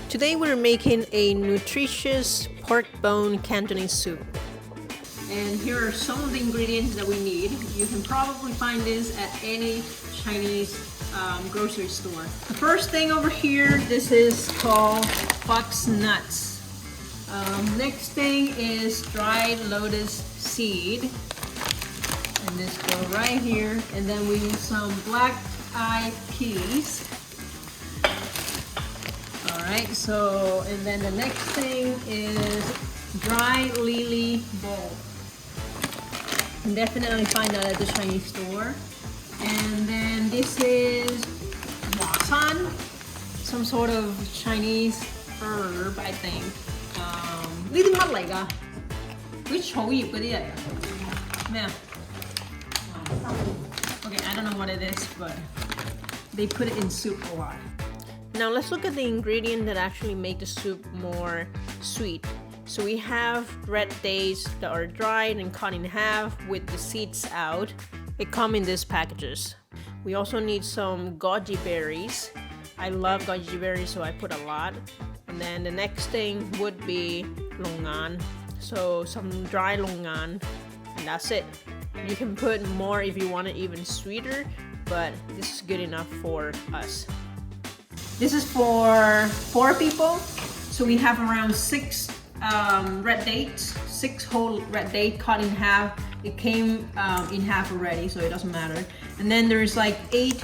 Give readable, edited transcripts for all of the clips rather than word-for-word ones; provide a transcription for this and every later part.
Today we're making a nutritious pork bone Cantonese soup. And here are some of the ingredients that we need. You can probably find this at any Chinese grocery store. The first thing over here, this is called fox nuts. Next thing is dried lotus seed. And this go right here. And then we need some black-eyed peas. Alright, so, and then the next thing is dry lily bulb. You can definitely find that at the Chinese store. And then this is wasan, some sort of Chinese herb, I think. 呢啲乜嚟㗎？嗰啲草葉嗰啲嚟㗎？咩啊？ Okay, I don't know what it is, but they put it in soup a lot. Now let's look at the ingredient that actually make the soup more sweet. So we have red dates that are dried and cut in half with the seeds out. They come in these packages. We also need some goji berries. I love goji berries, so I put a lot. And then the next thing would be longan. So some dry longan, and that's it. You can put more if you want it even sweeter, but this is good enough for us. This is for 4 people, so we have around 6 red dates, 6 whole red date cut in half. It came in half already, so it doesn't matter. And then there's like 8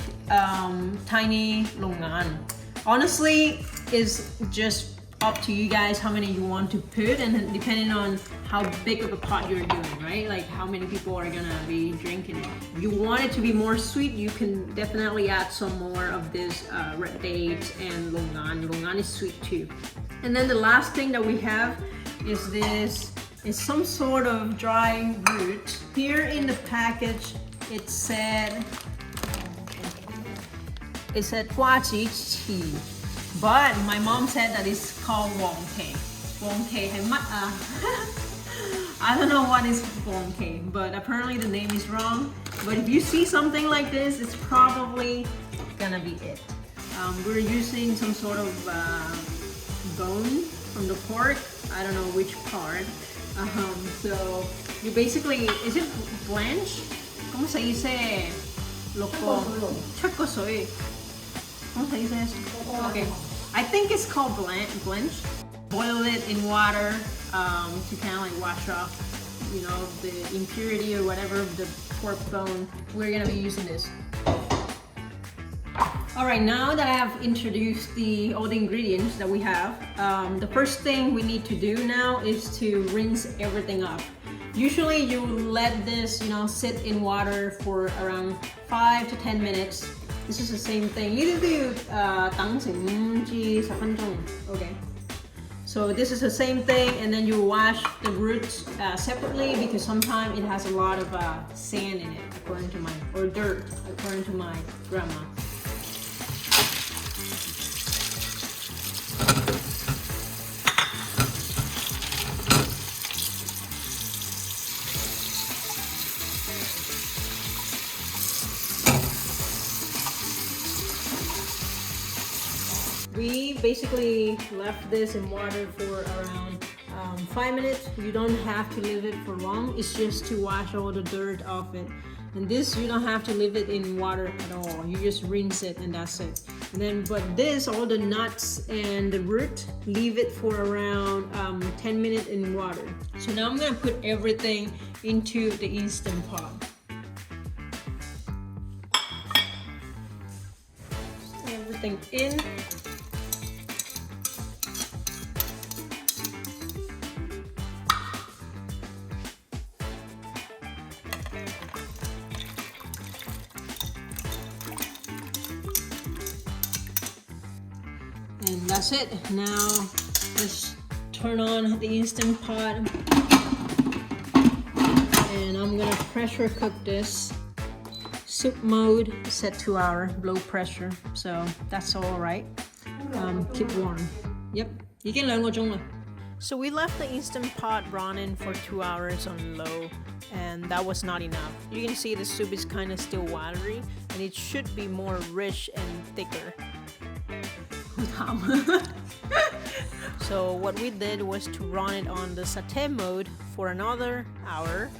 tiny longan. Honestly, it's just up to you guys how many you want to put, and then depending on how big of a pot you're doing, right? Like how many people are gonna be drinking it. If you want it to be more sweet, you can definitely add some more of this red dates and longan. Longan is sweet too. And then the last thing that we have is this. It's some sort of dry root. Here in the package, it said 瓜子糍. But my mom said that it's called wong tei. Wong tei係乜啊? I don't know what is wong tei, but apparently the name is wrong. But if you see something like this, it's probably gonna be it. We're using some sort of bone from the pork. I don't know which part. So you basically, is it blanch? ¿Cómo se dice?出個水. ¿Cómo se dice eso? Okay, I think it's called blanch. Boil it in water to kind of like wash off, you know, the impurity or whatever of the pork bone. We're gonna be using this. All right, now that I have introduced all the ingredients that we have, the first thing we need to do now is to rinse everything off. Usually you let this, you know, sit in water for around 5 to 10 minutes. This is the same thing. You do 等成5至10分鐘. Okay. So this is the same thing, and then you wash the roots separately because sometimes it has a lot of sand in it, according to or dirt, according to my grandma. We basically left this in water for around 5 minutes. You don't have to leave it for long. It's just to wash all the dirt off it. And this, you don't have to leave it in water at all. You just rinse it and that's it. And then, but this, all the nuts and the root, leave it for around 10 minutes in water. So now I'm gonna put everything into the Instant Pot. Everything in. And that's it. Now let's turn on the Instant Pot, and I'm gonna pressure cook this. Soup mode set to our low pressure, so that's all right. Keep warm. Yep, 已經2個鐘啦. So we left the Instant Pot running for 2 hours on low, and that was not enough. You can see the soup is kind of still watery, and it should be more rich and thicker. So what we did was to run it on the sauté mode for another hour.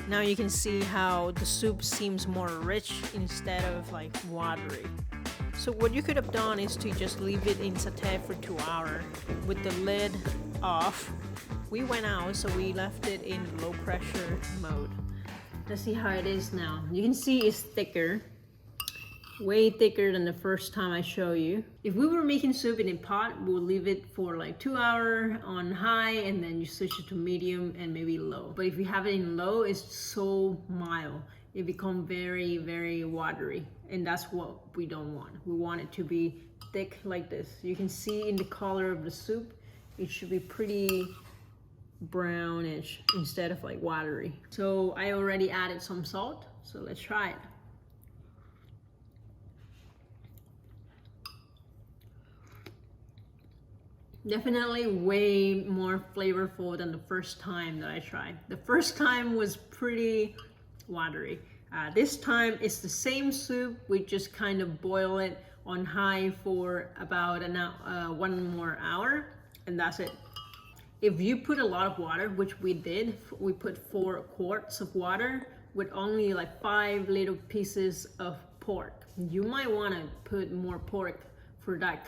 Now you can see how the soup seems more rich instead of like watery. So what you could have done is to just leave it in sauté for 2 hours with the lid off. We went out, so we left it in low pressure mode. Let's see how it is now. You can see it's thicker, way thicker than the first time I show you. If we were making soup in a pot, we'll leave it for like 2 hours on high and then you switch it to medium and maybe low. But if you have it in low, it's so mild. It becomes very, very watery, and that's what we don't want. We want it to be thick like this. You can see in the color of the soup, it should be pretty brownish instead of like watery. So I already added some salt, so let's try it. Definitely way more flavorful than the first time that I tried. The first time was pretty watery. This time it's the same soup, we just kind of boil it on high for about 1 more hour, and that's it. If you put a lot of water, which we did, we put 4 quarts of water with only like 5 little pieces of pork. You might want to put more pork for that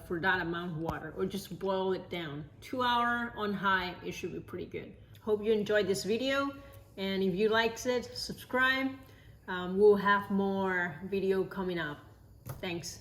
for that amount of water, or just boil it down. 2 hours on high, it should be pretty good. Hope you enjoyed this video, and if you liked it, subscribe. We'll have more video coming up. Thanks.